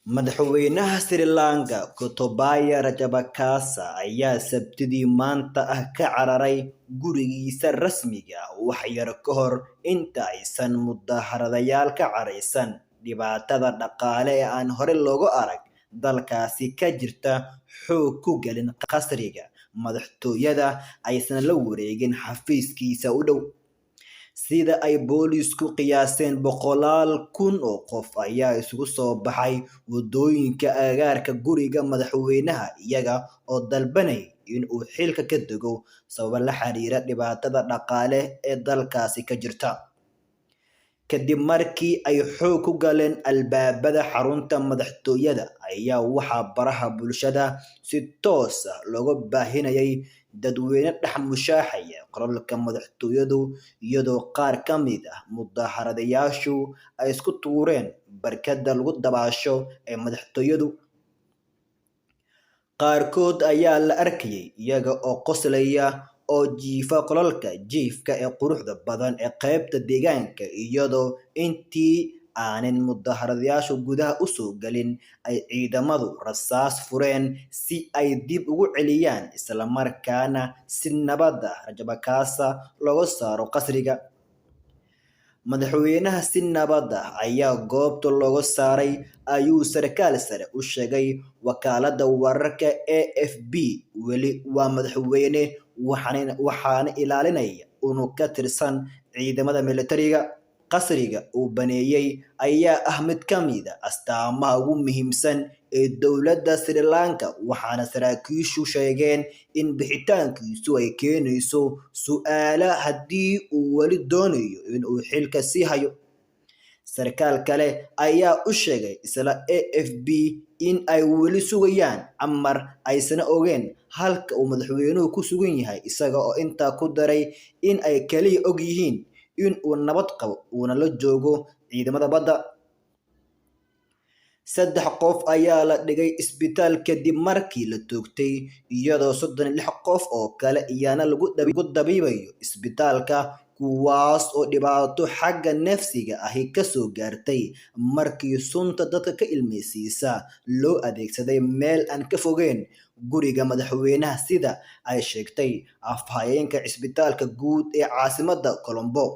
Madaxweynaha Sri Lanka Gotabaya Rajapaksa ayaa Sabtidii maanta ka cararay gurigiisa rasmiga ah wax yar ka hor inta aysan mudaaharadayaal ka careysan dhibaatada dhaqaale ee aan hore loogu arag dalkaasi ka jirta xoog ku galin qasriga madaxtooyada aysan la wareegin xafiiskiisa u dhow. Sida ay boolisku qiyaaseen, boqolaal kun oo qof ayaa isugu soo baxay wadooyinka agagaarka guriga madaxweynaha iyaga oo dalbanaya in uu xilka ka dego sababo la xiriira dhibaatada dhaqaale ee dalkaasi ka jirta. Kadib markii ay xoog ku galeen albaabada xarunta madaxtooyada ayaa waxaa baraha bulshada si toos ah looga baahinayay dadweyne dhex mushaaxaya qolalka madaxtooyadu iyadoo qaar ka mid ah mudaaharadayaashu ay isku tuureen barkadda lagu dabaasho ee madaxtooyadu. Qaarkood ayaa la arkayay iyaga oo qoslaya oo jiifa qolalka jiifka ee quruxda badan ee qaybta deegaanka iyadoo intii aanan mudaaharadayaashu gudaha u soo galin ay ciidamadu rasaas fureen si ay dib ugu celiyaan isla markaana si nabad ah Rajapaksa looga saaro qasriga. Madaxweynaha si nabad ah ayaa goobta looga saaray ayuu sarkaal sare u sheegay wakaaladda wararka AFP. Weli waa madaxweyne waxaana ilaalinaya unug ka tirsan ciidamada militariga. Qasriga uu baneeyay ayaa ah mid ka mid ah astaamaha ugu muhiimsan ee dowladda Sri Lanka waxaana saraakiishu sheegeen in bixitaankiisu ay keenayso su'aalo haddii uu weli doonayo in uu xilka sii hayo. Sarkaal kale ayaa u sheegay isla AFP in ay weli sugayaan amar aysan ogeyn halka uu madaxweynuhu ku sugan yahay isaga oo intaa ku daray in ay kaliya og yihiin in uu nabad qabo uuna la joogo ciidamada badda. 3 qof ayaa la dhigay isbitaal kadib markii la toogtay iyadoo 36 qof oo kale iyana lagu dabiibayo isbitaalka kuwaas oo dhibaato xagga nafsiga ahi ka soo gaartay markii sunta dadka ka ilmeysiisa loo adeegsaday meel aan ka fogeyn guriga madaxweynaha sida ay sheegtay afhayeenka isbitaalka guud ee caasimadda Colombo.